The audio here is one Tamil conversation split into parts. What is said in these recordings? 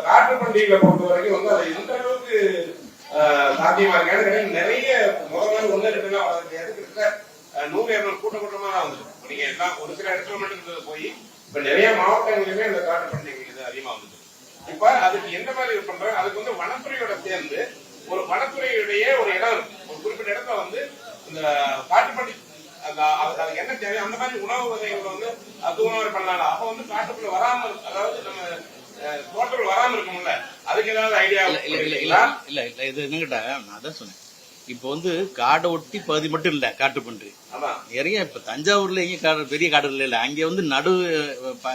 காற்று பண்டிகைகளை பொறுத்த வரைக்கும் வந்து அது எந்த அளவுக்கு சாத்தியமா இருக்கு? நிறைய முதல்ல ஒண்ணு ரெண்டு கிட்டத்தட்ட 100-200 கூட்டமா தான் வந்துருக்கு. நீங்க எல்லாம் ஒரு சில இடத்துல மட்டும் போய் இப்ப நிறைய மாவட்டங்களிலுமே இந்த காற்று பண்டிகை இது அதிகமா வந்துருக்கு. இப்ப அதுக்கு எந்த மாதிரி பண்றாங்க? அதுக்கு வந்து வனத்துறையோட சேர்ந்து ஒரு வனத்துறையுடைய ஒரு இடம் இருக்கு. ஒரு குறிப்பிட்ட இடத்துல வந்து இந்த காற்று பண்டிகை அதுக்கு என்ன தேவை அந்த மாதிரி உணவு வகைகள் வந்து தூணாறு பண்ணலாம். அப்ப வந்து காட்டுக்குள்ள வராம, அதாவது நம்ம தோட்டங்கள் வராம இருக்கும்ல, அதுக்கு ஏதாவது ஐடியா? இல்ல இது என்னங்கிட்ட நான் அதான் சொன்னேன். இப்ப வந்து காடை ஒட்டி பகுதி மட்டும் இல்ல காட்டு பன்றி நிறைய. இப்ப தஞ்சாவூர்ல எங்க பெரிய காடு இல்ல, அங்க வந்து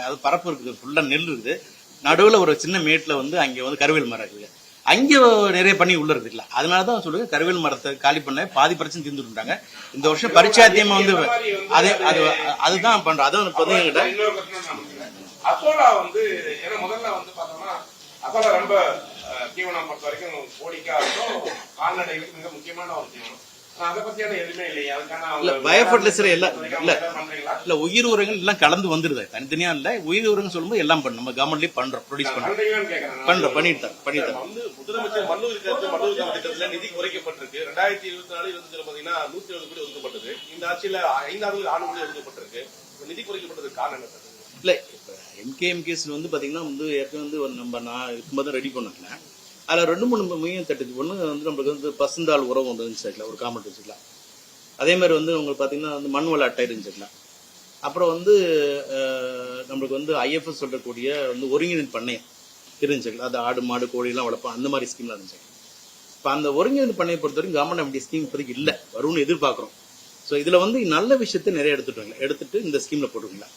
அது பரப்பு இருக்குது, ஃபுல்லா நெல் இருக்குது. நடுவுல ஒரு சின்ன மேட்ல வந்து அங்க வந்து கருவேல் மரம் இருக்குது. அங்க நிறைய பண்ணி உள்ள இருக்குல்ல, அதனாலதான் சொல்லுங்க கருவேல் மரத்தை காலி பண்ண பாதி பிரச்சனை தீர்ந்துட்டாங்க. இந்த வருஷம் பரிச்சாத்தியமா வந்து அதுதான் பண்றோம். அதான் அசோலா வந்து ஏன்னா முதல்ல வந்து பார்த்தோம்னா அசோலா ரொம்ப தீவனம் பொறுத்த வரைக்கும் கோழிக்காகவும் கால்நடைகளுக்கு மிக முக்கியமான ஒரு தீவனம். அதை பத்தியான எதுவுமே இல்லையா? இல்ல உயிர் உரங்கள் எல்லாம் கலந்து வந்துருது, தனித்தனியா இல்ல. உயிர் உரங்கள் சொல்லும்போது எல்லாம் நம்ம கவர்மெண்ட்லயே பண்றோம், ப்ரொடியூஸ் பண்றோம் பண்ணிட்டு முதலமைச்சர் மல்லூர் திட்டத்துல நிதி குறைக்கப்பட்டிருக்கு. 2024-25 பாத்தீங்கன்னா 170 கோடி ஒதுக்கப்பட்டது. இந்த ஆட்சியில 5 ஆண்டு கோடி ஒதுக்கப்பட்டிருக்கு. நிதி குறைக்கப்பட்டதுக்கு காரணம் என்ன? இல்ல இப்ப எம்கேஎம்கேஸ் வந்து பாத்தீங்கன்னா வந்து ஏற்கனவே வந்து நம்ம நான் இருக்கும்போது ரெடி பண்ணல. அதுல 2-3 மையம் தட்டுச்சு. ஒண்ணு வந்து நம்மளுக்கு வந்து பசுந்தாள் உரம் வந்து இருந்துச்சுல, ஒரு காமெண்ட் வச்சுக்கலாம். அதே மாதிரி வந்து உங்களுக்கு பாத்தீங்கன்னா வந்து மண் வள அட்டை இருந்துச்சுக்கலாம். அப்புறம் வந்து நம்மளுக்கு வந்து ஐஎஃப்எஸ் சொல்லக்கூடிய வந்து ஒருங்கிணைந்த பண்ணையம் இருந்துச்சுக்கலாம். அது ஆடு மாடு கோழி எல்லாம் வளர்ப்போம், அந்த மாதிரி ஸ்கீம்லாம் இருந்துச்சு. இப்ப அந்த ஒருங்கிணைந்த பண்ணையை பொறுத்த வரைக்கும் கவர்மெண்ட் அப்படி ஸ்கீம் இப்போதைக்கு இல்ல, வரும்னு எதிர்பார்க்கிறோம். ஸோ இதுல வந்து நல்ல விஷயத்த நிறைய எடுத்துட்டு இந்த ஸ்கீம்ல போட்டுருங்களா.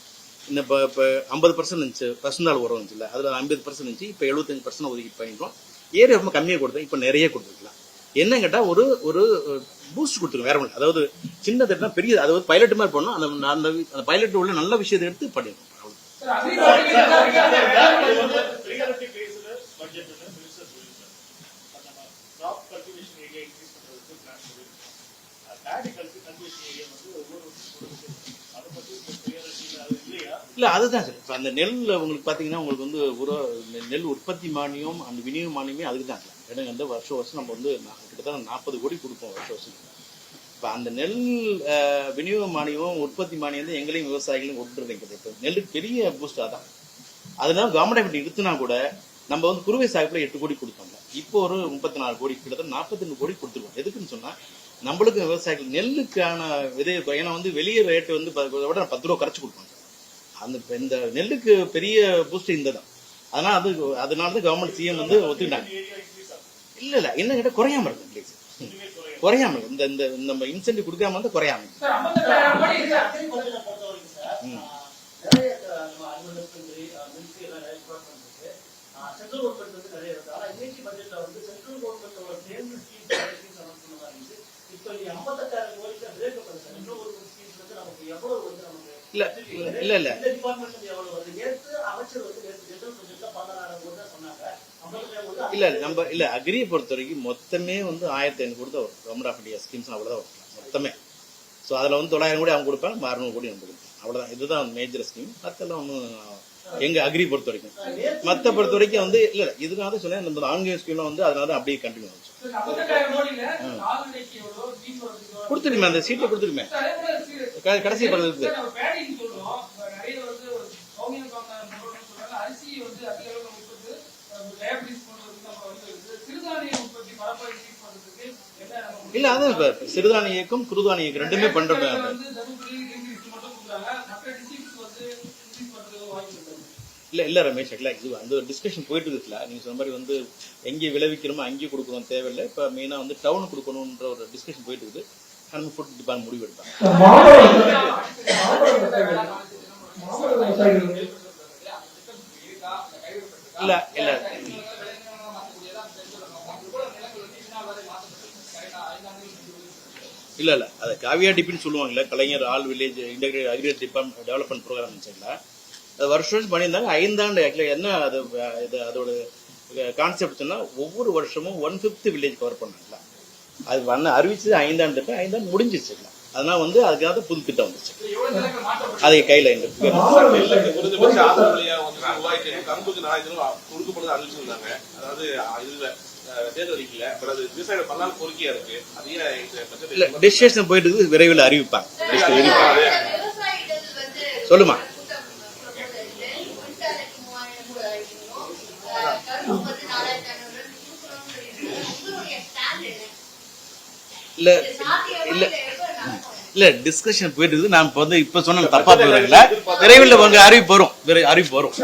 இந்த இப்போ 50% இருந்துச்சு பசுந்தாள் உரம் இருந்துச்சுல்ல, அதுல 50% இருந்துச்சு. இப்போ 75% ஒதுக்கி பண்ணிட்டோம். ஏரியா ரொம்ப கம்மியாக கொடுத்தேன், இப்போ நிறைய கொடுத்துருக்கலாம். என்ன கேட்டா ஒரு பூஸ்ட் கொடுத்துருக்கோம், வேற ஒன்று. அதாவது சின்ன திட்டம் பெரிய, அதாவது பைலட் மாதிரி பண்ணோம். அந்த பைலட் உள்ள நல்ல விஷயத்தை எடுத்து பண்ணிருக்கோம். இல்ல அதுதான் சார். இப்ப அந்த நெல் உங்களுக்கு பாத்தீங்கன்னா உங்களுக்கு வந்து நெல் உற்பத்தி மானியம் அந்த விநியோக மானியமே அதுக்கு தான். ஏன்னா வந்து வருஷம் நம்ம வந்து கிட்டத்தட்ட 40 கோடி கொடுப்போம் வருஷம். இப்ப அந்த நெல் விநியோக மானியம் உற்பத்தி மானியம் வந்து எங்களையும் விவசாயிகளையும் கொடுத்துருக்கீங்க. இப்ப நெல்லுக்கு பெரிய பூஸ்ட் அதான். அதனால கவர்மெண்ட் எடுத்துனா கூட நம்ம வந்து குறுவை சாகுபடியில 8 கோடி கொடுத்தோம்ல, இப்போ ஒரு 34 கோடி, கிட்டத்தட்ட 42 கோடி கொடுத்துருவோம். எதுக்குன்னு சொன்னா நம்மளுக்கு விவசாயிகள் நெல்லுக்கான விதை, ஏன்னா வந்து வெளியே ரேட்டு வந்து 10 ரூபா குறைச்சு கொடுப்பாங்க. இந்த நெல்லுக்கு பெரிய பூஸ்ட் இந்த தான். அதனாலதான் கவர்மெண்ட் சிஎம் வந்து ஒத்துக்கிட்டாங்க. இல்ல என்ன கேட்டா குறையாம இருக்கு, பிளீஸ் குறையாம இருக்கு. இந்த நம்ம இன்சென்டிவ் கொடுக்காம வந்து குறையாம இருக்கு. இல்ல நம்ம இல்ல அக்ரியை பொறுத்த வரைக்கும் மொத்தமே வந்து 1500 கோடி தான் வரும். கவர்மெண்ட் ஆஃப் இந்தியா ஸ்கீம்ஸ் அவ்வளவுதான் வரும் மொத்தமே. ஸோ அதுல வந்து 900 கோடி அவங்க கொடுப்பாங்க, 600 கோடி நம்ம கொடுப்போம், அவ்வளவுதான். இதுதான் மேஜர் ஸ்கீம். மத்தெல்லாம் ஒன்றும் எங்க அக்ரி பொறுத்த வரைக்கும். மத்த பொறுத்த வரைக்கும் வந்து இல்ல இதுக்காக சொன்னேன், நம்ம ஆன்லைன் ஸ்கீம்லாம் வந்து அதனால அப்படியே கண்டினியூ ஆச்சு. கொடுத்துருமே அந்த சீட்டை கொடுத்துருமே கடைசி படுறது. இல்ல அதான் சிறுதானிய இயக்கம் குறுதானிய இயக்கம் ரெண்டுமே பண்றோம். இல்ல ரமேஷ், இது அந்த டிஸ்கஷன் போயிட்டு இருக்குல்ல. நீங்க சொன்ன மாதிரி வந்து எங்கே விளைவிக்கிறோமோ அங்கேயும் கொடுக்கணும் தேவையில்லை. இப்ப மெயினா வந்து டவுன் கொடுக்கணும்ன்ற ஒரு டிஸ்கஷன் போயிட்டு இருக்குது. நம்ம ஃபுட் டிபார்ட்மெண்ட் முடிவு எடுத்தாங்க. இல்ல அதை காவியா டிபின்னு சொல்லுவாங்கல்ல, Kalaignar all village integrated agriculture department development programme சைட்ல அது வருஷம் பண்ணியிருந்தாங்க. 5 ஆண்டு ஆக்சுவலி என்ன அதோட கான்செப்ட் சொன்னா ஒவ்வொரு வருஷமும் 1/5 வில்லேஜ் கவர் பண்ணாங்களா. அது அறிவிச்சது 5 ஆண்டு திட்டம், 5 ஆண்டு முடிஞ்சிருச்சுங்களா. அதனால வந்து அதுக்காக புது திட்டம் வந்துச்சு. அதை கையில இருக்கு. நெல்லுக்கு குறைந்தபட்ச ஆதரவு விலையா வந்து ரூபாய்க்கு கரும்புக்கு 4000 கொடுக்கப்படுது அறிவிச்சிருந்தாங்க. அதாவது இதுல தேர்தல் அறிக்கையில அது விவசாயிகள் பல்லால் கோரிக்கையா இருக்கு. அதையே இல்ல டெசிஷன் போயிட்டு இருக்கு, விரைவில் அறிவிப்பாங்க. சொல்லுமா இல்ல இல்ல இல்ல டிஸ்கஷன் போயிட்டு இருக்குது. நான் இப்ப வந்து இப்ப சொன்ன தப்பா போயிடல. விரைவில் அறிவிப்பு வரும்.